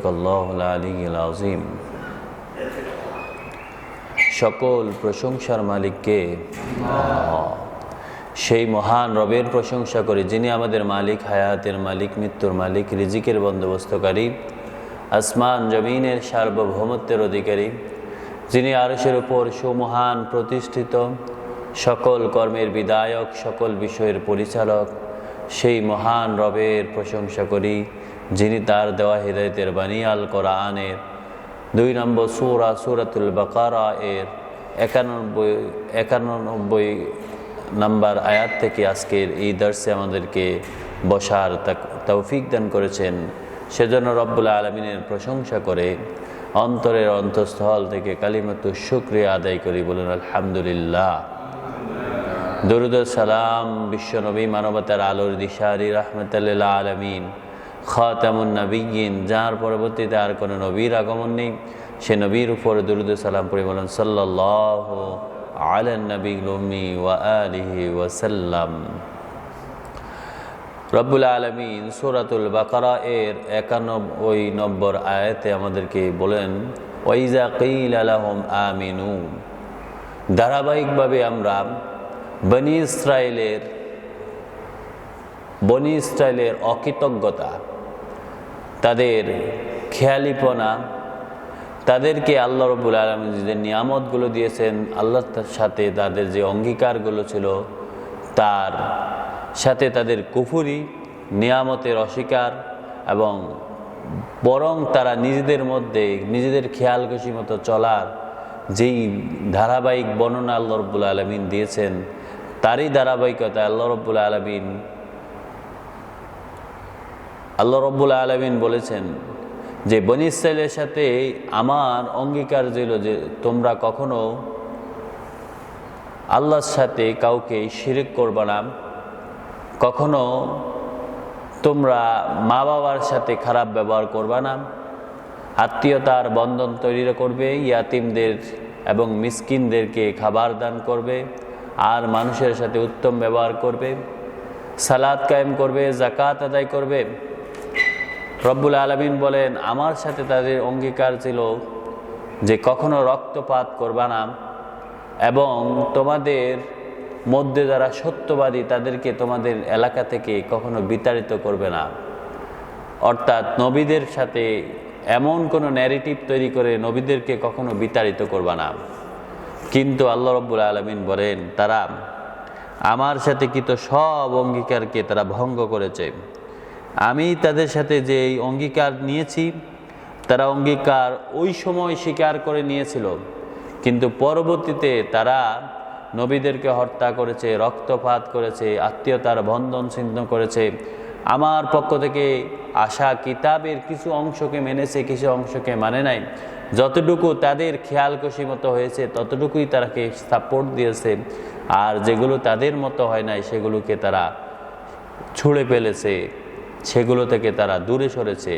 সাদাকাল্লাহুল আলিয়্যুল আযীম। সকল প্রশংসার মালিককে, সেই মহান রবের প্রশংসা করি যিনি আমাদের মালিক, হায়াতের মালিক, মৃত্যুর মালিক, রিজিকের বন্দোবস্তকারী, আসমান জমিনের সার্বভৌমত্বের অধিকারী, যিনি আরশের উপর সুমহান প্রতিষ্ঠিত, সকল কর্মের বিধায়ক, সকল বিষয়ের পরিচালক। সেই মহান রবের প্রশংসা করি যিনি তার দেওয়া হিদায়াতের বাণী আল কোরআনের 2 নম্বর সূরা সূরাতুল বাকারা এর 91 নম্বর আয়াত থেকে আজকের এই দর্শে আমাদেরকে বসার তৌফিক দান করেছেন। সেজন্য রব্বুল আলামিনের প্রশংসা করে অন্তরের অন্তঃস্থল থেকে কালিমাতু শুকরিয়া আদায় করি, বলুন আলহামদুলিল্লাহ। দরুদ ও সালাম বিশ্বনবী, মানবতার আলোর দিশারি, রাহমাতাল লিল আলামিন, খাতামুন নবিয়্যিন, যার পরবর্তীতে আর কোনো নবীর আগমন নেই, সে নবীর উপর দরুদ ও সালাম পড়ে বলুন সাল্লাল্লাহু আলান নবিয়্যিল উম্মি ওয়া আলিহি ওয়া সাল্লাম। রব্বুল আলামিন সূরাতুল বাকারা এর 91 নম্বর আয়াতে আমাদেরকে বলেন ওয়াইজা কিলা লাহুম আমিনু। ধারাবাহিকভাবে আমরা বনি ইসরায়েলের অকৃতজ্ঞতা, তাদের খেয়ালিপনা, তাদেরকে আল্লাহ রব্বুল আলামিন যে নিয়ামতগুলো দিয়েছেন, আল্লাহর সাথে তাদের যে অঙ্গীকারগুলো ছিল, তার সাথে তাদের কুফরি, নিয়ামতের অস্বীকার, এবং বরং তারা নিজেদের মধ্যে নিজেদের খেয়াল খুশি মতো চলার যেই ধারাবাহিক বর্ণনা আল্লাহ রব্বুল আলামিন দিয়েছেন, তারই ধারাবাহিকতা আল্লাহ রব্বুল আলামিন বলেছেন যে বনী ইসরাইলের সাথে আমার অঙ্গীকার ছিল যে তোমরা কখনো আল্লাহর সাথে কাউকে শিরক করবে না, কখনো তোমরা মা বাবার সাথে খারাপ ব্যবহার করবে না, আত্মীয়তার বন্ধন তৈরি করবে, ইয়াতিমদের এবং মিসকিনদেরকে খাবার দান করবে, আর মানুষের সাথে উত্তম ব্যবহার করবে, সালাত কায়েম করবে, যাকাত আদায় করবে। রব্বুল আলামিন বলেন আমার সাথে তাদের অঙ্গীকার ছিল যে কখনো রক্তপাত করবে না, এবং তোমাদের মধ্যে যারা সত্যবাদী তাদেরকে তোমাদের এলাকা থেকে কখনো বিতাড়িত করবে না। অর্থাৎ নবীদের সাথে এমন কোনো ন্যারেটিভ তৈরি করে নবীদেরকে কখনো বিতাড়িত করবে না। কিন্তু আল্লাহ রব্বুল আলামিন বলেন তারা আমার সাথে কৃত সব অঙ্গীকারকে তারা ভঙ্গ করেছে। আমি তাদের সাথে যে অঙ্গীকার নিয়েছি, তারা অঙ্গীকার ওই সময় স্বীকার করে নিয়েছিল, কিন্তু পরবর্তীতে তারা নবীদেরকে হত্যা করেছে, রক্তপাত করেছে, আত্মীয়তার বন্ধন ছিন্ন করেছে, আমার পক্ষ থেকে আসা কিতাবের কিছু অংশকে মেনেছে, কিছু অংশকে মানে নাই। যতটুকু তাদের খেয়াল খুশি মতো হয়েছে ততটুকুই তারাকে সাপোর্ট দিয়েছে, আর যেগুলো তাদের মতো হয় নাই সেগুলোকে তারা ছুঁড়ে ফেলেছে, সেগুলো থেকে তারা দূরে সরেছে।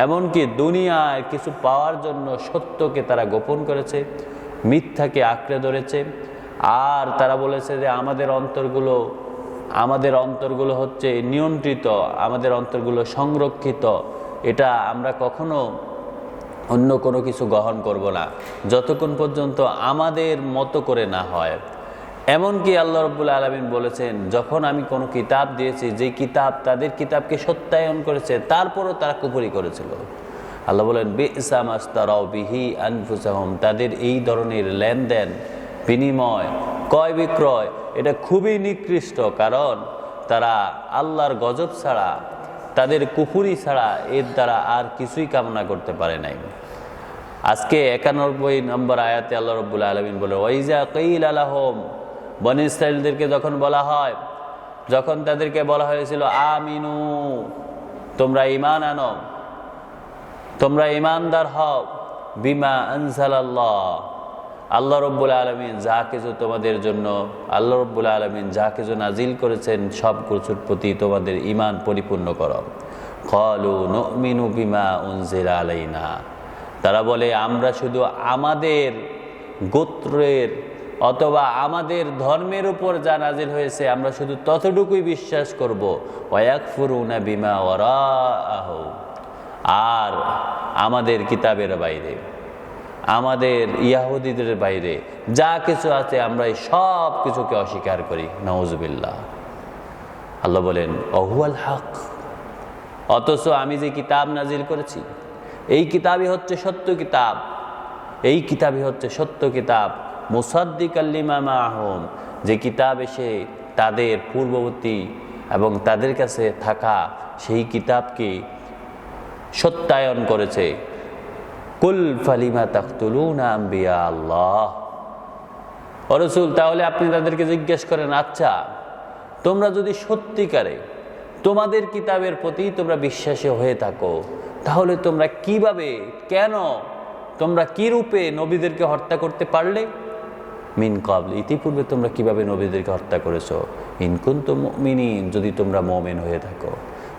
এমনকি দুনিয়ায় কিছু পাওয়ার জন্য সত্যকে তারা গোপন করেছে, মিথ্যাকে আঁকড়ে ধরেছে, আর তারা বলেছে যে আমাদের অন্তরগুলো হচ্ছে নিয়ন্ত্রিত, আমাদের অন্তরগুলো সংরক্ষিত, এটা আমরা কখনো অন্য কোনো কিছু গ্রহণ করব না যতক্ষণ পর্যন্ত আমাদের মতো করে না হয়। এমনকি আল্লাহ রাব্বুল আলামিন বলেছেন যখন আমি কোনো কিতাব দিয়েছি, যে কিতাব তাদের কিতাবকে সত্যায়ন করেছে, তারপরও তারা কুফরি করেছিল। আল্লাহ বলেন বি'সা মাশতারাউ বিহি আনফুসাহুম, তাদের এই ধরনের লেনদেন, বিনিময়, ক্রয় বিক্রয়, এটা খুবই নিকৃষ্ট, কারণ তারা আল্লাহর গজব ছাড়া, তাদের কুফরি ছাড়া এর দ্বারা আর কিছুই কামনা করতে পারে নাই। আজকে 91 নম্বর আয়াতে আল্লাহ রাব্বুল আলামিন বলে ওয়াইজা কিলা লাহুম, বনী ইসরাঈলদেরকে যখন বলা হয়, যখন তাদেরকে বলা হয়েছিল আমিনু, তোমরা ঈমান আনো, তোমরা ঈমানদার হও, বিমা আনজালাল্লাহ, আল্লাহ রাব্বুল আলামিন যা কিছু তোমাদের জন্য, আল্লাহ রাব্বুল আলামিন যা কিছু নাজিল করেছেন সব কিছুর প্রতি তোমাদের ঈমান পরিপূর্ণ করো। ক্বালু নুমিনু বিমা উনজিলা আলাইনা, তারা বলে আমরা শুধু আমাদের গোত্রের অথবা আমাদের ধর্মের উপর যা নাজিল হয়েছে আমরা শুধু ততটুকুই বিশ্বাস করব। ওয়ায়াকফুরুনা বিমা ওয়ারাআহু, আর আমাদের কিতাবের বাইরে, আমাদের ইয়াহুদীদের বাইরে যা কিছু আছে আমরা এই সব কিছুকে অস্বীকার করি। নাউজুবিল্লাহ। আল্লাহ বলেন অহুয়াল হক, অথচ আমি যে কিতাব নাজিল করেছি এই কিতাবই হচ্ছে সত্য কিতাব, এই কিতাবই হচ্ছে সত্য কিতাব। মুসাদ্দিকাল লিমা মাআহুম, যে কিতাব এসে তাদের পূর্ববর্তী এবং তাদের কাছে থাকা সেই কিতাবকে সত্যায়ন করেছে। কুল ফালিমা তাকতুলুনা আম্বিয়া আল্লাহ, ও রাসূল তাহলে আপনি তাদেরকে জিজ্ঞেস করেন, আচ্ছা তোমরা যদি সত্যিকারে তোমাদের কিতাবের প্রতি তোমরা বিশ্বাসী হয়ে থাকো, তাহলে তোমরা কিভাবে, কেন, তোমরা কি রূপে নবীদেরকে হত্যা করতে পারলে? মিন ক্বাবল, ইতিপূর্বে তোমরা কিভাবে নবীদেরকে হত্যা করেছো? ইন কুনতুম মুমিনিন, যদি তোমরা মুমিন হয়ে থাকো,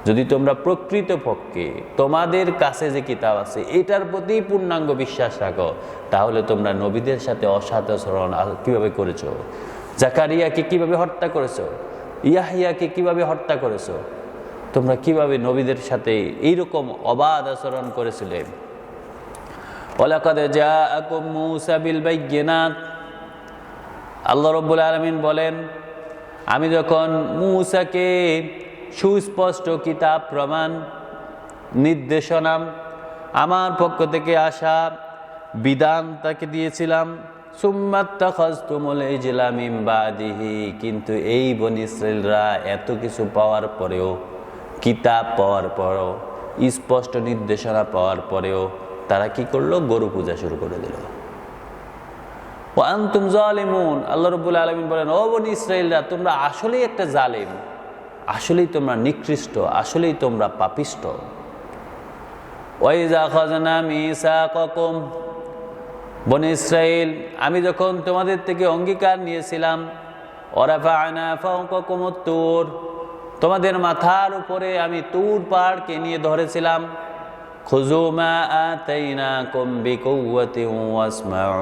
যদি তোমরা প্রকৃতপক্ষে তোমাদের কাছে যে কিতাব আছে এটার প্রতি পূর্ণাঙ্গ বিশ্বাস রাখো, তাহলে তোমরা নবীদের সাথে অসৎ আচরণ কিভাবে করেছো? জাকারিয়াকে কিভাবে হত্যা করেছো? ইয়াহইয়াকে কিভাবে হত্যা করেছো? তোমরা কিভাবে নবীদের সাথে এইরকম অবাধ আচরণ করেছিলে? ওয়ালাকাদ জাআকুম মূসা বিল বায়্যিনাত, আল্লাহ রাব্বুল আলামিন বলেন, আমি যখন মূসাকে সুস্পষ্ট কিতাব প্রমাণ নির্দেশনা আমার পক্ষ থেকে আসা বিধান তাকে দিয়েছিলাম। সুম্মাত্তাখাযতুমুল ইজলা মিন বাদিহি, কিন্তু এই বনী ইসরাঈলরা এত কিছু পাওয়ার পরেও, কিতাব পাওয়ার পরেও, স্পষ্ট নির্দেশনা পাওয়ার পরেও তারা কি করলো? গরু পূজা শুরু করে দিল। ওয়া আনতুম যালিমুন, আল্লাহ রাব্বুল আলামিন বলেন, ও বনী ইসরাঈলরা তোমরা আসলেই একটা জালেম, আসলেই তোমরা নিকৃষ্ট, আসলেই তোমরা পাপিষ্ট। ওয়া ইযা আখাযনা মিসাকাকুম, বনী ইসরাঈল আমি যখন তোমাদের থেকে অঙ্গীকার নিয়েছিলাম, ওয়া রাফা'না ফাওকাকুমুত তুর, তোমাদের মাথার উপরে আমি তুর পাহাড়কে নিয়ে ধরেছিলাম। খুযু মা আতাইনাকুম বিকুওয়াতিন ওয়াসমাউ,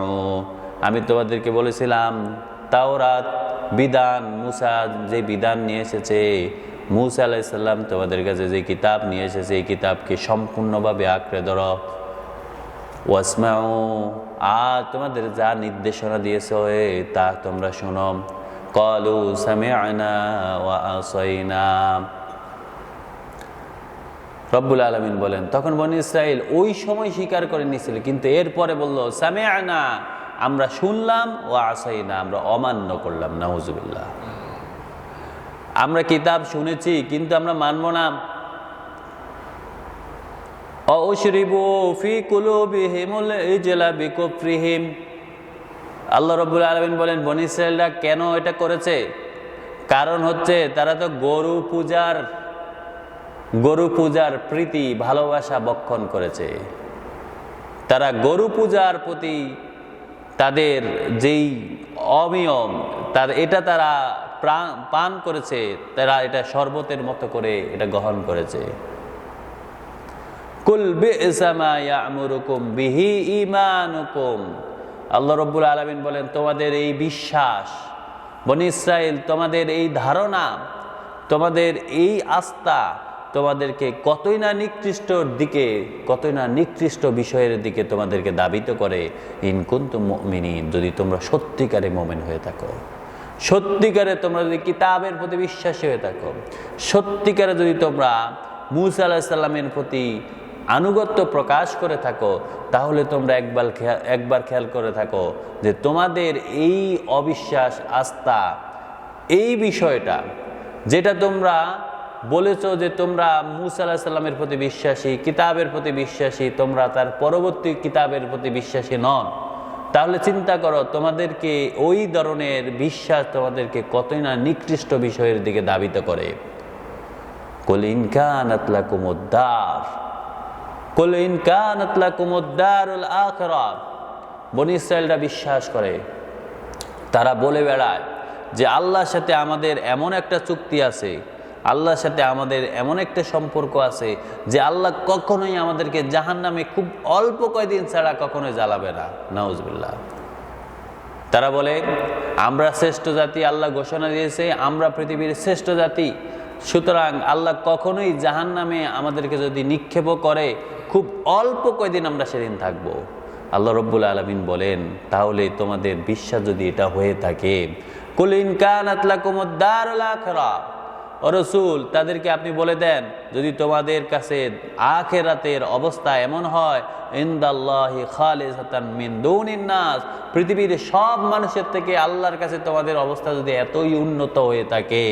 আমি তোমাদেরকে বলেছিলাম তাওরাত বিধান, মুসা যে বিধান নিয়ে এসেছে, মুসা আলাইহিস সালাম তোমাদের কাছে যে কিতাব নিয়ে এসেছে এই কিতাবকে সম্পূর্ণভাবে আঁকড়ে ধরো। ওয়াসমাউ, আর তোমাদের যা নির্দেশনা দিয়েছে তা তোমরা শোনো। ক্বালু সামি'না ওয়া আসাইনা, রব্বুল আলামিন বলেন তখন বনী ইসরাঈল ওই সময় স্বীকার করে নিয়েছিল, কিন্তু এরপরে বলল সামি'না, আমরা শুনলাম, ওয়া আসাইনা, আমরা অমান্য করলাম। নাউজুবিল্লাহ। আমরা কিতাব শুনেছি কিন্তু আমরা মানব না। আউশরিবু ফি কুলুবিহিমুল ইজলা বিকুফরিহিম, আল্লাহ রাব্বুল আলামিন বলেন বনী ইসরাঈলরা কেন এটা করেছে? কারণ হচ্ছে তারা তো গরু পূজার প্রীতি ভালোবাসা বক্ষণ করেছে। তারা গরু পূজার প্রতি তাদের যেই অনিয়ম এটা তারা পান করেছে, তারা এটা শরবতের মতো করে এটা গ্রহণ করেছে। কুল বি'সা মা ইয়া'মুরুকুম বিহি ঈমানুকুম, আল্লাহ রাব্বুল আলামিন বলেন তোমাদের এই বিশ্বাস, বনী ইসরাঈল তোমাদের এই ধারণা, তোমাদের এই আস্থা তোমাদেরকে কতই না নিকৃষ্টর দিকে, কতই না নিকৃষ্ট বিষয়ের দিকে তোমাদেরকে দাবিত করে। ইন কুনতুম মুমিনিন, যদি তোমরা সত্যিকারে মুমিন হয়ে থাকো, সত্যিকারে তোমরা যদি কিতাবের প্রতি বিশ্বাসী হয়ে থাকো, সত্যিকারে যদি তোমরা মূসা আলাইহিস সালামের প্রতি আনুগত্য প্রকাশ করে থাকো, তাহলে তোমরা একবার খেয়াল করে থাকো যে তোমাদের এই অবিশ্বাস, আস্থা, এই বিষয়টা যেটা তোমরা বলেছো যে তোমরা মূসা আলাইহিস সালামের প্রতি বিশ্বাসী, কিতাবের প্রতি বিশ্বাসী, তোমরা তার পরবর্তী কিতাবের প্রতি বিশ্বাসী নন, তাহলে চিন্তা করো তোমাদেরকে ওই ধরনের বিশ্বাস তোমাদেরকে কতই না নিকৃষ্ট বিষয়ের দিকে দাবিত করে। কুল ইন কানাত লাকুমুদ-দার, কুল ইন কানাত লাকুমুদ-দারুল আখিরাহ, বনী ইসরাঈলরা বিশ্বাস করে, তারা বলে বেড়ায় যে আল্লাহর সাথে আমাদের এমন একটা চুক্তি আছে, আল্লাহর সাথে আমাদের এমন একটা সম্পর্ক আছে যে আল্লাহ কখনোই আমাদেরকে জাহান্নামে খুব অল্প কয়েকদিন ছাড়া কখনোই জ্বালাবে না। নাউজুবিল্লাহ। তারা বলে আমরা শ্রেষ্ঠ জাতি, আল্লাহ ঘোষণা দিয়েছে আমরা পৃথিবীর শ্রেষ্ঠ জাতি, সুতরাং আল্লাহ কখনোই জাহান্নামে আমাদেরকে যদি নিক্ষেপ করে, খুব অল্প কয়দিন আমরা সেদিন থাকবো। আল্লাহ রব্বুল আলামিন বলেন, তাহলে তোমাদের বিশ্বাস যদি এটা হয়ে থাকে, কুল ইন কানাত লাকুমুদ দারুল আখিরাহ, ও রাসূল তাদেরকে আপনি বলে দেন, যদি তোমাদের কাছে আখিরাতের অবস্থা এমন হয়, ইনদাল্লাহি খালিসাতান মিন দুনিন নাস, পৃথিবীর সব মানুষের থেকে আল্লাহর কাছে তোমাদের অবস্থা যদি এতই উন্নত হয়ে থাকে,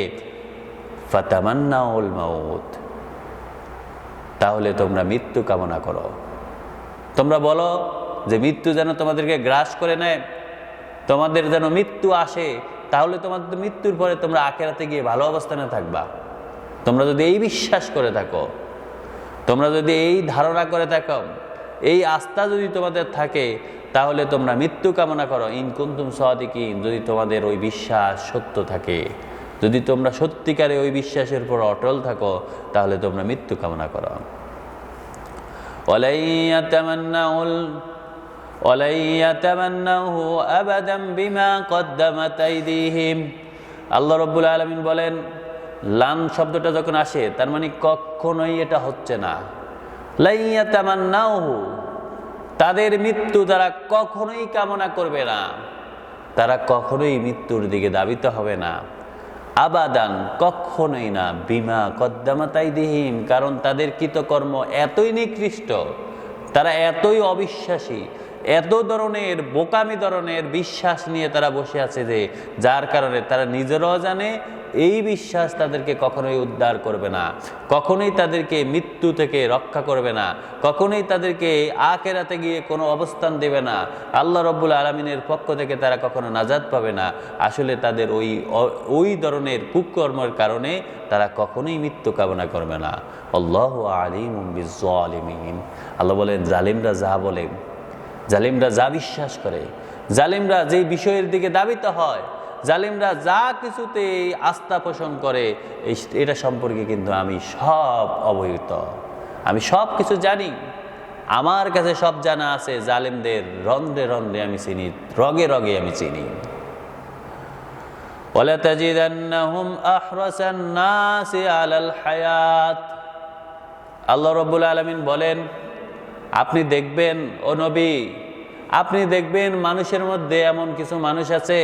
ফাতামান্নাউল মাউত, তাহলে তোমরা মৃত্যু কামনা করো। তোমরা বলো যে মৃত্যু যেন তোমাদেরকে গ্রাস করে নেয়, তোমাদের যেন মৃত্যু আসে, তাহলে তোমাদের মৃত্যুর পরে তোমরা আখিরাতে গিয়ে ভালো অবস্থানে থাকবা। তোমরা যদি এই বিশ্বাস করে থাকো, তোমরা যদি এই ধারণা করে থাকো, এই আস্থা যদি তোমাদের থাকে, তাহলে তোমরা মৃত্যু কামনা করো। ইন কুনতুম সাদিকিন, যদি তোমাদের ওই বিশ্বাস সত্য থাকে, যদি তোমরা সত্যিকারে ওই বিশ্বাসের উপর অটল থাকো, তাহলে তোমরা মৃত্যু কামনা করো। ওয়ালাই ইয়াতামান্নাহু আবাদান বিমা কদ্দামাত আইদিহিম। আল্লাহ রাব্বুল আলামিন বলেন, লান শব্দটা যখন আসে তার মানে কখনোই এটা হচ্ছে না। লা ইয়াতামান্নাহু, তাদের মৃত্যু তারা কখনোই কামনা করবে না, তারা কখনোই মৃত্যুর দিকে ধাবিত হবে না। আবাদান, কখনোই না। বিমা কদ্দামাত আইদিহিম, কারণ তাদের কৃতকর্ম এতই নিকৃষ্ট, তারা এতই অবিশ্বাসী, এত ধরনের বোকামি ধরনের বিশ্বাস নিয়ে তারা বসে আছে, যে যার কারণে তারা নিজেরাও জানে এই বিশ্বাস তাদেরকে কখনোই উদ্ধার করবে না, কখনোই তাদেরকে মৃত্যু থেকে রক্ষা করবে না, কখনোই তাদেরকে আখিরাতে গিয়ে কোনো অবস্থান দেবে না, আল্লাহ রাব্বুল আলামিনের পক্ষ থেকে তারা কখনো নাজাত পাবে না। আসলে তাদের ওই ধরনের কুকর্মের কারণে তারা কখনোই মৃত্যু কামনা করবে না। আল্লাহু আলিমুম বিজ্জালিমিন। আল্লাহ বলেন, জালিমরা যা বলে, জালিমরা যা বিশ্বাস করে, জালিমরা যে বিষয়ের দিকে ধাবিত হয়, জালিমরা যা কিছুতে আস্থা পোষণ করে, এটা সম্পর্কে কিন্তু আমি সব অবহিত, আমি সব কিছু জানি, আমার কাছে সব জানা আছে। জালিমদের রন্ধ্রে রন্ধ্রে আমি চিনি, রগে রগে আমি চিনি। ওয়ালা তাজিদান্নাহুম আহরাসান নাসি আলাল হায়াত। আল্লাহ রাব্বুল আলামিন বলেন, আপনি দেখবেন ও নবী, আপনি দেখবেন মানুষের মধ্যে এমন কিছু মানুষ আছে,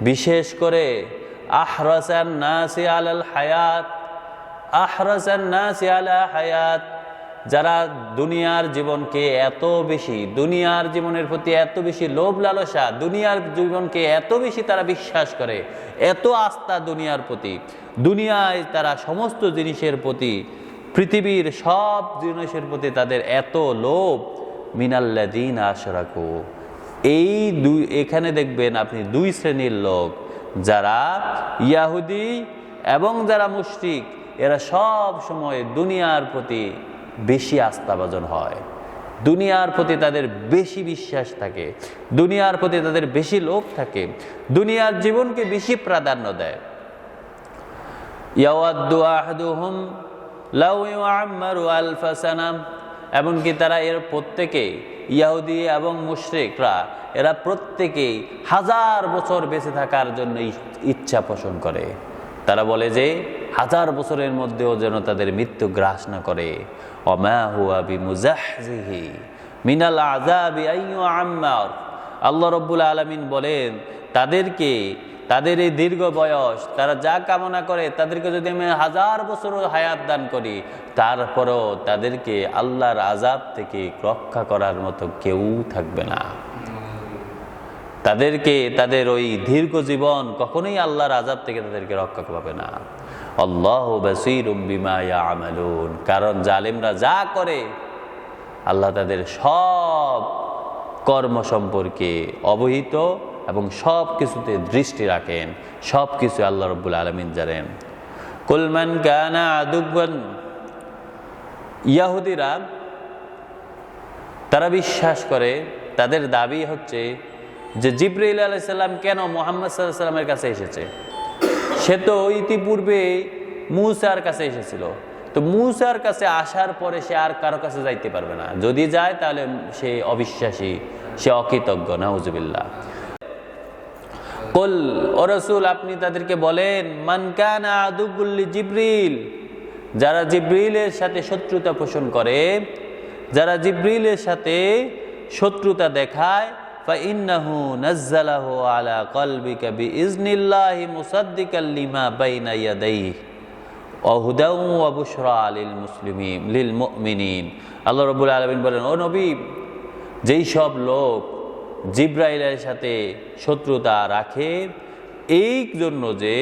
বিশেষ করে আহরাসান নাসি আলাল হায়াত, আহরাসান নাসি আলা হায়াত, যারা দুনিয়ার জীবনকে এত বেশি, দুনিয়ার জীবনের প্রতি এত বেশি লোভ লালসা, দুনিয়ার জীবনকে এত বেশি তারা বিশ্বাস করে, এত আস্থা দুনিয়ার প্রতি, দুনিয়ায় তারা সমস্ত জিনিসের প্রতি, পৃথিবীর সব জিনিসের প্রতি তাদের এত লোভ। মিনাল্লাযীনা আশরাকু, এখানে দেখবেন আপনি দুই শ্রেণীর লোক, যারা ইয়াহুদি এবং যারা মুশরিক, এরা সব সময় দুনিয়ার প্রতি বেশি আস্থাভাজন হয়, দুনিয়ার প্রতি তাদের বেশি বিশ্বাস থাকে, দুনিয়ার প্রতি তাদের বেশি লোভ থাকে, দুনিয়ার জীবনকে বেশি প্রাধান্য দেয়। ইয়াওয়াদ্দু আহাদুহুম লাউ ইউআম্মারু আলফা সানা, এমনকি তারা এর প্রত্যেকে, ইহুদি এবং মুশরিকরা, এরা প্রত্যেকেই 1000 বছর বেঁচে থাকার জন্য ইচ্ছা পোষণ করে। তারা বলে যে 1000 বছরের মধ্যেও যেন তাদের মৃত্যু গ্রাস না করে। ওমা হুয়া বিমুজাহজিহি মিনাল আযাবি আইয়ুআম্মার। আল্লাহ রাব্বুল আলামিন বলেন, তাদেরকে, তাদের এই দীর্ঘ বয়স, তারা যা কামনা করে, তাদেরকে যদি আমি 1000 বছরও হায়াত দান করি, তারপরও তাদেরকে আল্লাহর আযাব থেকে রক্ষা করার মতো কেউ থাকবে না। তাদেরকে, তাদের ওই দীর্ঘ জীবন কখনোই আল্লাহর আযাব থেকে তাদেরকে রক্ষা পাবে না। আল্লাহু বাসীরুম বিমা ইয়ামালুন, কারণ জালিমরা যা করে আল্লাহ তাদের সব কর্ম সম্পর্কে অবহিত এবং সব কিছুতে দৃষ্টি রাখেন, সব কিছু আল্লাহ রাব্বুল আলামিন জানেন। কুল মান কানা আদুওয়ান, ইহুদিরা তারা বিশ্বাস করে, তাদের দাবি হচ্ছে যে জিবরাইল আলাইহিস সালাম কেন মুহাম্মদ সাল্লাল্লাহু আলাইহি সাল্লামের কাছে এসেছে? সে তো ইতিপূর্বে মূসার কাছে এসেছিল, তো মূসার কাছে আসার পরে সে আর কারো কাছে যাইতে পারবে না, যদি যায় তাহলে সে অবিশ্বাসী, সে অকৃতজ্ঞ, নাউজুবিল্লাহ। কুল ও রাসূল আপনি তাদেরকে বলেন মান কানা আদুউল জিবরিল, যারা জিবরিলের সাথে শত্রুতা পোষণ করে, যারা জিবরিলের সাথে শত্রুতা দেখায়, ফাইন্নাহু নাযালাহু আলা কলবিকা বিইজনিল্লাহি মুসাদ্দিকাল লিমা বাইনা ইয়াদাইহি ওয়া হুদাও ওয়া বুশরা লিল মুসলিমিন লিল মুমিনিন। আল্লাহ রাব্বুল আলামিন বলেন, ও নবী, যেই সব লোক জিবরাইলের সাথে শত্রুতা রাখে এই জন্য যে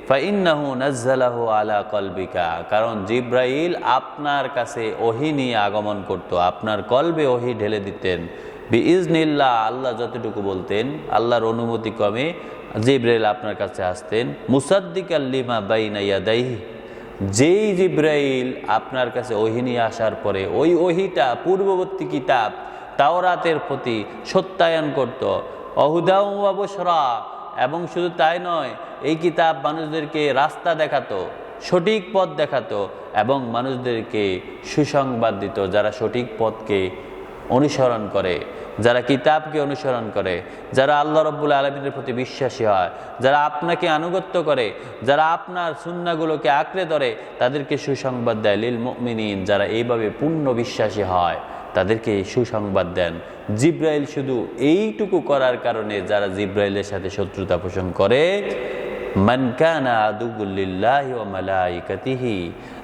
ফাইন্নাহু নাযালাহু আলা কলবিকা, কারণ জিবরাইল আপনার কাছে ওহী নিয়ে আগমন করত, আপনার কলবে ওহী ঢেলে দিতেন। বিইজনিল্লাহ, আল্লাহ যতটুকু বলতেন, আল্লাহর অনুমতি ক্রমে জিবরাইল আপনার কাছে আসতেন। মুসাদ্দিকাল লিমা বাইনা ইয়াদাইহি, যেই জিবরাইল আপনার কাছে ওহী নিয়ে আসার পরে ওই ওহীটা পূর্ববর্তী কিতাব তাওরাতের প্রতি সত্যায়ন করত। অহুদা ওয়া বুশরা, এবং শুধু তাই নয়, এই কিতাব মানুষদেরকে রাস্তা দেখাতো, সঠিক পথ দেখাতো এবং মানুষদেরকে সুসংবাদ দিত। যারা সঠিক পথকে অনুসরণ করে, যারা কিতাবকে অনুসরণ করে, যারা আল্লাহ রাব্বুল আলামিনের প্রতি বিশ্বাসী হয়, যারা আপনাকে আনুগত্য করে, যারা আপনার সুন্নাহগুলোকে আঁকড়ে ধরে, তাদেরকে সুসংবাদ দেয়। লিল মুমিনিন, যারা এইভাবে পূর্ণ বিশ্বাসী হয় তাদেরকে সুসংবাদ দেন। জিবরাইল শুধু এইটুকু করার কারণে যারা জিবরাইলের সাথে শত্রুতা পোষণ করে, মান কানা আদুউল লিল্লাহি ওয়া মালাইকাতিহি,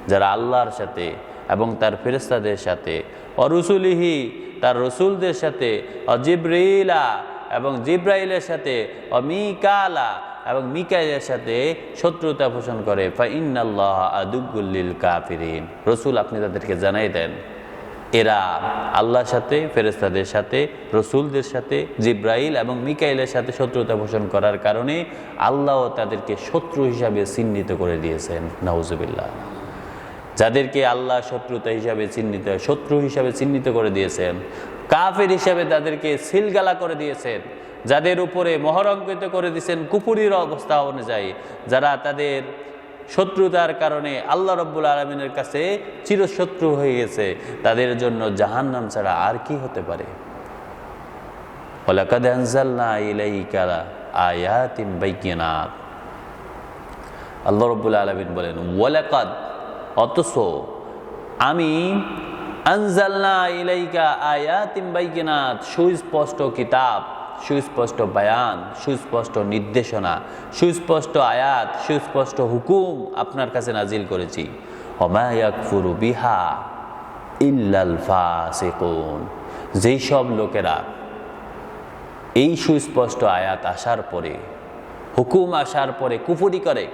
যারা আল্লাহর সাথে এবং তার ফেরেশতাদের সাথে, ওয়া রুসুলিহি, তার রসুলদের সাথে, ওয়া জিবরিলা, এবং জিবরাইলের সাথে, ওয়া মিকালা, এবং মিকাইলের সাথে শত্রুতা পোষণ করে, ফাইন্নাল্লাহা আদুউল লিল কাফিরিন। রসুল আপনি তাদেরকে জানাই দেন, এরা আল্লাহর সাথে, ফেরেশতাদের সাথে, রসুলদের সাথে, জিবরাইল এবং মিকাইলের সাথে শত্রুতা পোষণ করার কারণে আল্লাহ তাদেরকে শত্রু হিসাবে চিহ্নিত করে দিয়েছেন। নাউজুবিল্লাহ। যাদেরকে আল্লাহ শত্রু হিসাবে চিহ্নিত করে দিয়েছেন, কাফের হিসাবে তাদেরকে সিলগালা করে দিয়েছেন, যাদের উপরে মোহর অঙ্কিত করে দিয়েছেন কুফরির অবস্থা অনুযায়ী, যারা তাদের শত্রুতার কারণে আল্লাহ রাব্বুল আলামিনের কাছে চিরশত্রু হয়ে গেছে, তাদের জন্য জাহান্নাম ছাড়া আর কি হতে পারে। ওয়ালাকাদ আনজালনা ইলাইকা আয়াতিন বাইয়িনাত, আল্লাহ রাব্বুল আলামিন বলেন ওয়ালাকাদ, অতঃ আমি আনজালনা ইলাইকা আয়াতিন বাইয়িনাত, সুস্পষ্ট কিতাব, সুস্পষ্ট বায়ান, সুস্পষ্ট নির্দেশনা, সুস্পষ্ট আয়াত, সুস্পষ্ট হুকুম আপনার কাছে নাজিল করেছি। ওমা ইয়াকফুরু বিহা ইল্লাল ফাসিকুন, যেই সব লোকেরা এই সুস্পষ্ট আয়াত আসার পরে, হুকুম আসার পরে কুফরি করে,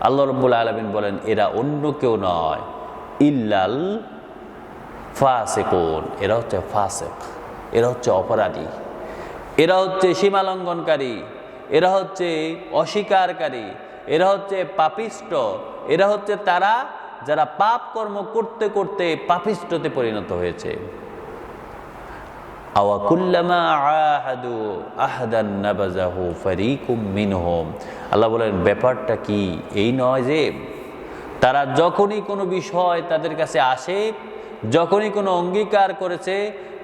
আল্লাহ রাব্বুল আলামিন বলেন এরা অন্য কেউ নয়, ইল্লাল ফাসিকুন, এরা হচ্ছে ফাসিক, এরা হচ্ছে অপরাধী, এরা হচ্ছে সীমালঙ্ঘনকারী, এরা হচ্ছে অস্বীকারী, এরা হচ্ছে পাপিষ্ট, এরা হচ্ছে তারা যারা পাপ কর্ম করতে করতে পাপিষ্টতে পরিণত হয়েছে। আওয়া কুল্লামা আহাদু আহদান নাবাযাহু ফারীকুম মিনহুম, আল্লাহ বলেন ব্যাপারটা কি এই নয় যে তারা যখনই কোনো বিষয় তাদের কাছে আসে, যখনই কোনো অঙ্গীকার করেছে,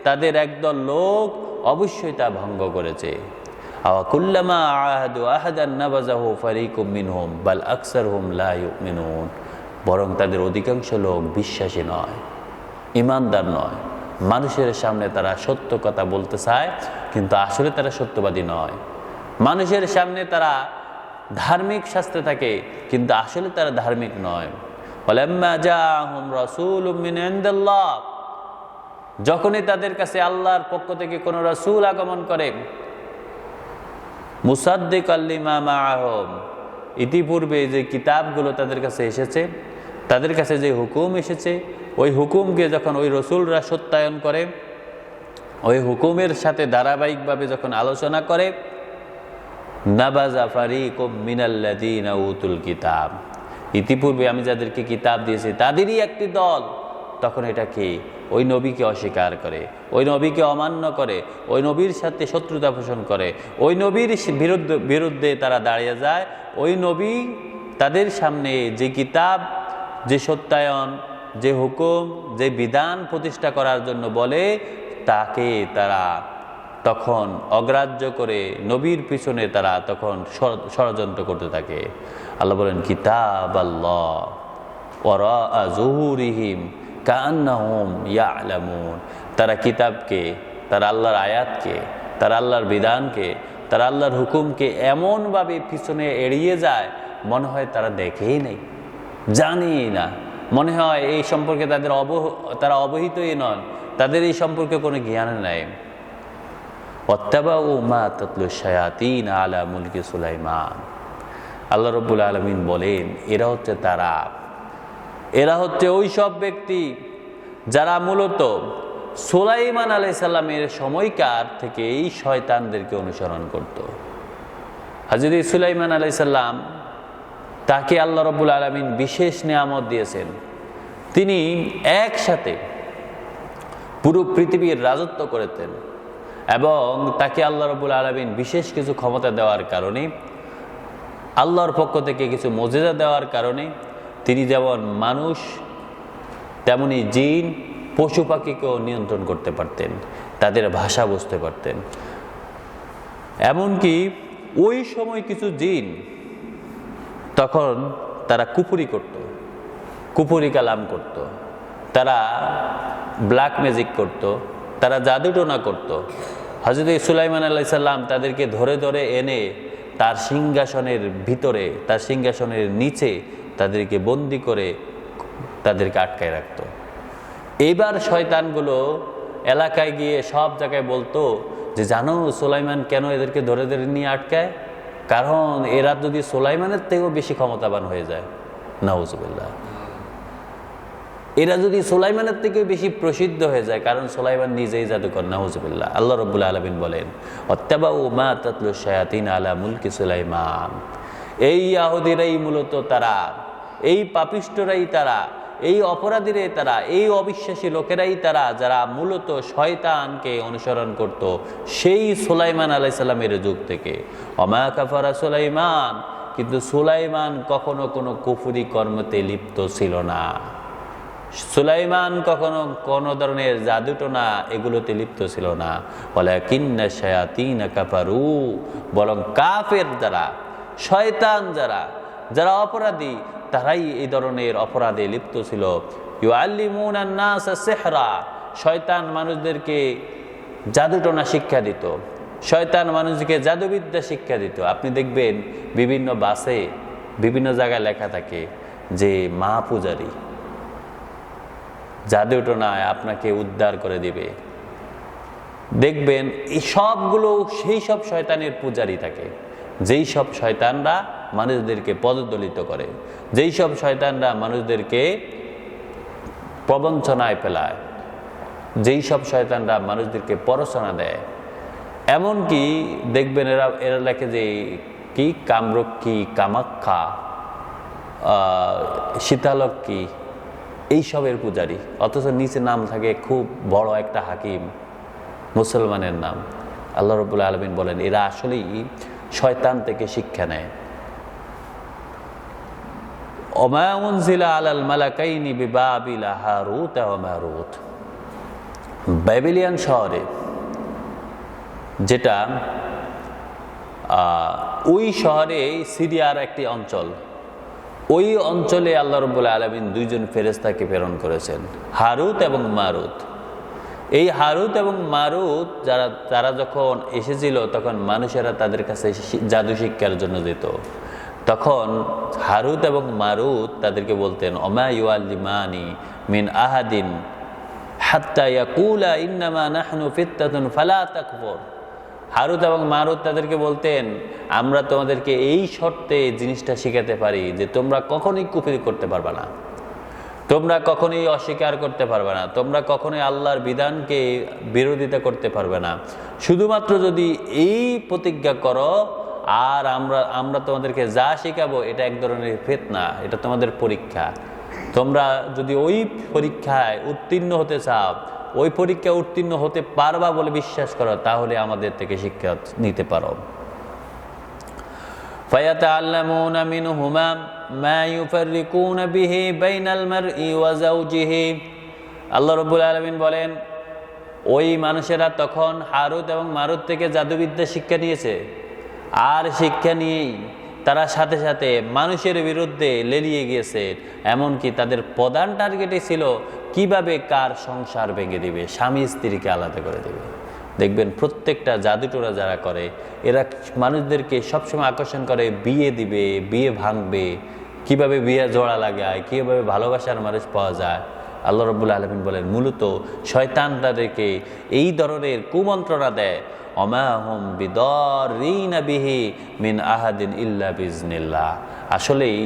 তাদের একদল লোক অবশ্যই তা ভঙ্গ করেছে। আওয়া কুল্লামা আহাদু আহাদান নাবাযাহু ফারীকুম মিনহুম বাল আকসারহুম লা ইউমিনুন, বরং তাদের অধিকাংশ লোক বিশ্বাসী নয়, ইমানদার নয়। মানুষের সামনে তারা সত্য কথা বলতে চায়, কিন্তু আসলে তারা সত্যবাদী নয়। মানুষের সামনে তারা ধার্মিক শাস্তে থাকে, কিন্তু আসলে তারা ধার্মিক নয়। ওয়ালাম্মা জাআহুম রাসূলুম মিন ইনদিল্লাহ, যখনই তাদের কাছে আল্লাহর পক্ষ থেকে কোনো রাসূল আগমন করে, মুসাদ্দিকাল লিমা মাআহুম, ইতিপূর্বে যে কিতাবগুলো তাদের কাছে এসেছে, তাদের কাছে যে হুকুম এসেছে, ওই হুকুমকে যখন ওই রসুলরা সত্যায়ন করে, ওই হুকুমের সাথে ধারাবাহিকভাবে যখন আলোচনা করে, নাবাযা ফারীকুম মিনাল্লাযীনা উতুল কিতাব, ইতিপূর্বে আমি যাদেরকে কিতাব দিয়েছি তাদেরই একটি দল তখন এটা কি ওই নবীকে অস্বীকার করে, ওই নবীকে অমান্য করে, ওই নবীর সাথে শত্রুতা পোষণ করে, ওই নবীর বিরুদ্ধে তারা দাঁড়িয়ে যায়। ওই নবী তাদের সামনে যে কিতাব, যে সত্যায়ন, যে হুকুম, যে বিধান প্রতিষ্ঠা করার জন্য বলে, তাকে তারা তখন অগ্রাহ্য করে নবীর পিছনে তারা তখন ষড়যন্ত্র করতে থাকে। আল্লাহ বলেন কিতাব আল্লাহ ওয়ারা যুহুরিহিম কান্নাহুম ইয়ালামুন। তারা কিতাবকে, তারা আল্লাহর আয়াতকে, তারা আল্লাহর বিধানকে, তারা আল্লাহর হুকুমকে এমনভাবে পিছনে এড়িয়ে যায় মনে হয় তারা দেখেই নেই, জানেই না, মনে হয় এই সম্পর্কে তারা অবহিতই নন, তাদের এই সম্পর্কে কোনো জ্ঞান নাই। ওয়াত্তাবাউ মা তাতলু শায়াতিন আলা মুলকি সুলাইমান। আল্লাহ রাব্বুল আলামিন বলেন এরা হচ্ছে ওই সব ব্যক্তি যারা মূলত সুলাইমান আলাইহিস সালামের সময়কার থেকে এই শয়তানদেরকে অনুসরণ করত। হযরত সুলাইমান আলাইহিস সালাম তাকে আল্লাহ রাব্বুল আলামিন বিশেষ নিয়ামত দিয়েছেন। তিনি একসাথে পুরো পৃথিবীর রাজত্ব করেছেন এবং তাকে আল্লাহ রাব্বুল আলামিন বিশেষ কিছু ক্ষমতা দেওয়ার কারণে, আল্লাহর পক্ষ থেকে কিছু মুজিজা দেওয়ার কারণে তিনি যেমন মানুষ তেমনি জিন পশু পাখিকেও নিয়ন্ত্রণ করতে পারতেন, তাদের ভাষা বুঝতে পারতেন। এমনকি ওই সময় কিছু জিন তখন তারা কুফরি করত, কুফরি কালাম করত, তারা ব্ল্যাক ম্যাজিক করত, তারা জাদুটোনা করত। হযরত সুলাইমান আলাইহিস সালাম তাদেরকে ধরে ধরে এনে তার সিংহাসনের ভিতরে, তার সিংহাসনের নিচে তাদেরকে বন্দি করে তাদেরকে আটকায় রাখত। এইবার শয়তানগুলো এলাকায় গিয়ে সব জায়গায় বলতো যে জানো সুলাইমান কেন এদেরকে ধরে ধরে নিয়ে আটকায়? কারণ এরা যদি সুলাইমানের থেকেও বেশি ক্ষমতাবান হয়ে যায়, নাউজুবিল্লাহ, এরা যদি সুলাইমানের থেকেও বেশি প্রসিদ্ধ হয়ে যায়, কারণ সুলাইমান নিজেই জাদুকর, নাউজুবিল্লাহ। আল্লাহ রাব্বুল আলামিন বলেন ওয়াত্তাবাউ মা তাতলু শায়াতিন আলা মুলকি সুলাইমান। এই ইহুদিরাই মূলত তারা, এই পাপিষ্ঠরাই তারা, এই অপরাধীরাই তারা, এই অবিশ্বাসী লোকেরাই তারা যারা মূলত শয়তানকে অনুসরণ করত সেই সুলাইমান আলাইহিস সালামের যুগ থেকে। ওমা কাফারা সুলাইমান, কিন্তু সুলাইমান কখনো কোনো কুফরি কর্মতে লিপ্ত ছিল না। সুলাইমান কখনো কোনো ধরনের জাদুটোনা এগুলোতে লিপ্ত ছিল না। ওয়ালাকিন্না শায়াতিন কাফারু, বরং কাফের যারা, শয়তান যারা অপরাধী, তারাই এই ধরনের অপরাধে লিপ্ত ছিল। ইউআল্লিমুনান নাসা সিহরা, শয়তান মানুষদেরকে জাদুটোনা শিক্ষা দিত, শয়তান মানুষকে জাদুবিদ্যা শিক্ষা দিত। আপনি দেখবেন বিভিন্ন বাসে বিভিন্ন জায়গায় লেখা থাকে যে মা পূজারী, জাদুটোনায় আপনাকে উদ্ধার করে দিবে। দেখবেন এই সবগুলো সেই সব শয়তানের পূজারী থাকে, যেই সব শয়তানরা মানুষদেরকে পদদলিত করে, যেই সব শয়তানরা মানুষদেরকে প্রবঞ্চনায় ফেলায়, যেই সব শয়তানরা মানুষদেরকে প্ররোচনা দেয়। এমনকি দেখবেন এরা লেখে যে কি কামরক্ষী, কামাখ্যা, শীতালক্ষ্মী, এইসবের পূজারী, অথচ নিচে নাম থাকে খুব বড় একটা হাকিম, মুসলমানের নাম। আল্লাহ রাব্বুল আলামিন বলেন এরা আসলেই শয়তান থেকে শিক্ষা নেয়। ওমা উনজিলা আলাল মালাকাইনি বিবাবিলা হারুত ওয়া মারুত। ব্যাবিলিয়ান শহরে, যেটা ওই শহরে সিরিয়ার একটি অঞ্চল, ওই অঞ্চলে আল্লাহ রাব্বুল আলামিন দুইজন ফেরেশতাকে প্রেরণ করেছেন, হারুত এবং মারুত। এই হারুত এবং মারুত তারা যখন এসেছিল তখন মানুষেরা তাদের কাছে জাদু শিক্ষার জন্য যেত। তখন হারুত এবং মারুত তাদেরকে বলতেন ওমা ইউআল্লিমানি মিন আহাদিন হাত্তা ইয়াকুলা ইন্নামা নাহনু ফিত্তাতুন ফালা তাকফুর। হারুত এবং মারুত তাদেরকে বলতেন আমরা তোমাদেরকে এই শর্তে জিনিসটা শিখাতে পারি যে তোমরা কখনোই কুফরি করতে পারবে না, তোমরা কখনোই অস্বীকার করতে পারবে না, তোমরা কখনোই আল্লাহর বিধানকে বিরোধিতা করতে পারবে না, শুধুমাত্র যদি এই প্রতিজ্ঞা করো আর আমরা তোমাদেরকে যা শেখাবো এটা এক ধরনের ফিতনা, এটা তোমাদের পরীক্ষা। তোমরা যদি ওই পরীক্ষায় উত্তীর্ণ হতে চাও, ওই পরীক্ষায় উত্তীর্ণ হতে পারবা বলে বিশ্বাস করো, তাহলে আমাদের থেকে শিক্ষা নিতে পারো। ফায়াতাআল্লামুনা মিনহুমা মা ইউফাররিকুনা বিহি বাইনাল মারই ওয়া যাওজিহি। আল্লাহ রাব্বুল আলামিন বলেন ওই মানুষেরা তখন হারুত এবং মারুত থেকে জাদুবিদ্যা শিক্ষা নিয়েছে, আর শিক্ষা নিয়েই তারা সাথে সাথে মানুষের বিরুদ্ধে লেলিয়ে গিয়েছে। এমনকি তাদের প্রধান টার্গেটই ছিল কিভাবে কার সংসার ভেঙে দিবে, স্বামী স্ত্রীকে আলাদা করে দেবে। দেখবেন প্রত্যেকটা জাদুটোরা যারা করে এরা মানুষদেরকে সবসময় আকর্ষণ করে বিয়ে দিবে, বিয়ে ভাঙবে, কিভাবে বিয়ে জোড়া লাগায়, কিভাবে ভালোবাসার মানুষ পাওয়া যায়। আল্লাহ রাব্বুল আলামিন বলেন মূলত শয়তান তাদেরকে এই ধরনের কুমন্ত্রণা দেয়, ওমা হুম বিদাররিনা বিহি মিন আহাদিন ইল্লা বিইজনিল্লাহ। আসলেই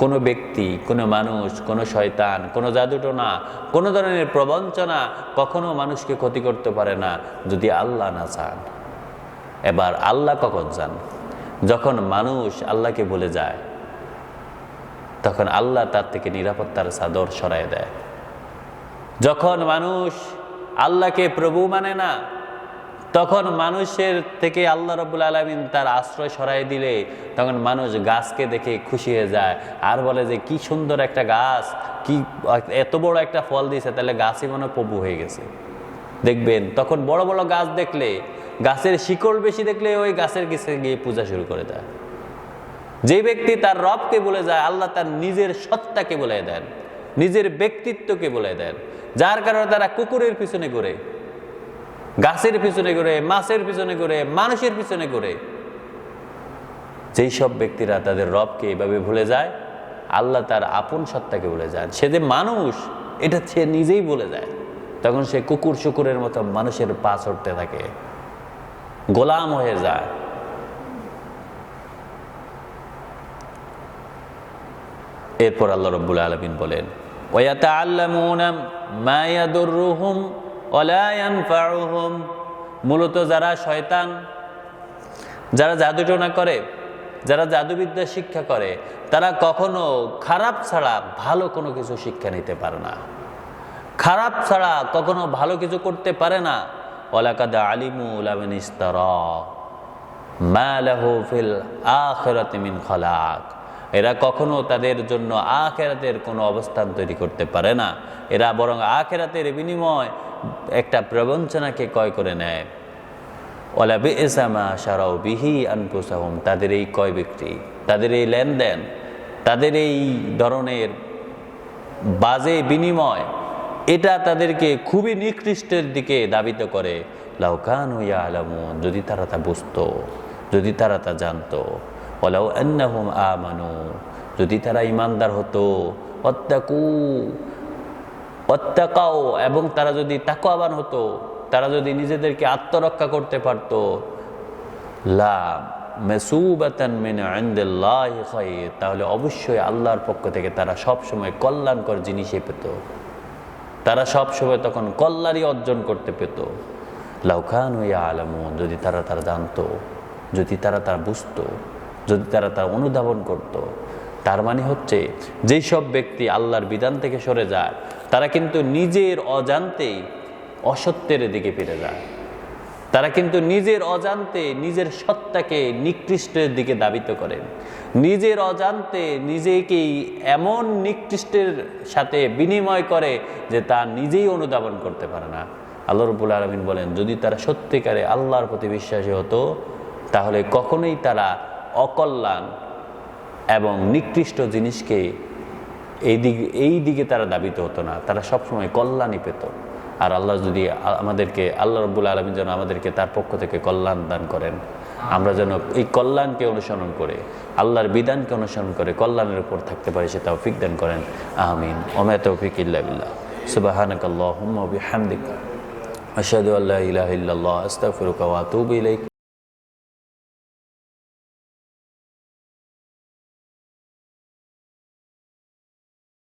কোনো ব্যক্তি, কোনো মানুষ, কোনো শয়তান, কোনো জাদুটোনা, কোনো ধরনের প্রবঞ্চনা কখনো মানুষকে ক্ষতি করতে পারে না যদি আল্লাহ না চান। এবার আল্লাহ কখন চান? যখন মানুষ আল্লাহকে ভুলে যায়, তখন আল্লাহ তার থেকে নিরাপত্তার চাদর সরায় দেয়। যখন মানুষ আল্লাহকে প্রভু মানে না, তখন মানুষের থেকে আল্লাহ রাব্বুল আলামিন তার আশ্রয় সরাই দিলে তখন মানুষ গাছকে দেখে খুশি হয়ে যায় আর বলে যে কি সুন্দর একটা গাছ, কি এত বড় একটা ফল দিয়েছে, তাহলে গাছই মনে প্রভু হয়ে গেছে। দেখবেন তখন বড় বড় গাছ দেখলে, গাছের শিকড় বেশি দেখলে ওই গাছের কাছে গিয়ে পূজা শুরু করে দেয়। যে ব্যক্তি তার রবকে বলে যায়, আল্লাহ তার নিজের সত্তাকে বলে দেন, নিজের ব্যক্তিত্বকে বলে দেন, যার কারণে তারা কুকুরের পিছনে ঘুরে, গাছের পিছনে ঘুরে, মাছের পিছনে ঘুরে, মানুষের পিছনে ঘুরে। যেই সব ব্যক্তিরা তাদের রবকে এভাবে ভুলে যায়, আল্লাহ তার আপন সত্তাকে ভুলে যায়। সে যে মানুষ এটা সে নিজেই ভুলে যায়, তখন সে কুকুর শুকুরের মতো মানুষের পা চড়তে থাকে, গোলাম হয়ে যায়। এরপর আল্লাহ রাব্বুল আলামিন বলেন ওয়ায়াতাআল্লামুনা মা ইয়াদুররুহুম ওয়ালা ইয়ানফাউহুম। মূলত যারা শয়তান, যারা জাদুটোনা করে, যারা জাদুবিদ্যা শিক্ষা করে, তারা কখনো খারাপ ছাড়া ভালো কোনো কিছু শিক্ষা নিতে পারে না, খারাপ ছাড়া কখনো ভালো কিছু করতে পারে না। ওয়ালাকাদ আলিমু লামান ইসতারা মা লাহু ফিল আখিরাতি মিন খালাক। এরা কখনো তাদের জন্য আখিরাতের কোনো অবস্থান তৈরি করতে পারে না, এরা বরং আখিরাতের বিনিময় একটা প্রবঞ্চনাকে ক্রয় করে নেয়। ওয়ালা বিইসা মা শারাউ বিহি আনফুসাহুম। তাদের এই ক্রয় বিক্রি, তাদের এই লেনদেন, তাদের এই ধরনের বাজে বিনিময়, এটা তাদেরকে খুবই নিকৃষ্টের দিকে ধাবিত করে। লাউ কানু ইয়ালামুন, যদি তারা তা বুঝতো, যদি তারা তা জানতো। ওয়ালাউ আন্নাহুম আমানু, যদি তারা ঈমানদার হতো। ওয়াত্তাকাউ, এবং তারা যদি তাকওয়াবান হতো, তারা যদি নিজেদেরকে আত্মরক্ষা করতে পারতো। লা মাসুবাতান মিন ইনদিল্লাহি খায়র, তাহলে অবশ্যই আল্লাহর পক্ষ থেকে তারা সব সময় কল্যাণকর জিনিসই পেত, তারা সব সময় তখন কল্যাণই অর্জন করতে পেত। লাউ কানু ইয়ালামুন, যদি তারা জানতো, যদি তারা বুঝতো, যদি তারা অনুধাবন করত। তার মানে হচ্ছে যেই সব ব্যক্তি আল্লাহর বিধান থেকে সরে যায়, তারা কিন্তু নিজের অজান্তেই অসত্যের দিকে ফিরে যায়, তারা কিন্তু নিজের অজান্তে নিজের সত্তাকে নিকৃষ্টের দিকে ধাবিত করে, নিজের অজান্তে নিজেকেই এমন নিকৃষ্টের সাথে বিনিময় করে যে তা নিজেই অনুধাবন করতে পারে না। আল্লাহ রাব্বুল আলামিন বলেন যদি তারা সত্যিকারে আল্লাহর প্রতি বিশ্বাসী হতো, তাহলে কখনোই তারা অকল্যাণ এবং নিকৃষ্ট জিনিসকে এই দিকে তারা ধাবিত হতো না, তারা সবসময় কল্যাণই পেত। আর আল্লাহ যদি আমাদেরকে, আল্লাহ রাব্বুল আলামিন যেন আমাদেরকে তার পক্ষ থেকে কল্যাণ দান করেন, আমরা যেন এই কল্যাণকে অনুসরণ করে, আল্লাহর বিধানকে অনুসরণ করে কল্যাণের উপর থাকতে পারি, সে তৌফিক দান করেন। আমিন। ওমা তৌফিক ইল্লা বিল্লাহ। সুবহানাকাল্লাহুম্মা ওয়া বিহামদিকা আশহাদু আল্লা ইলাহা ইল্লাল্লাহ আস্তাগফিরুকা ওয়া আতুবু ইলাইক।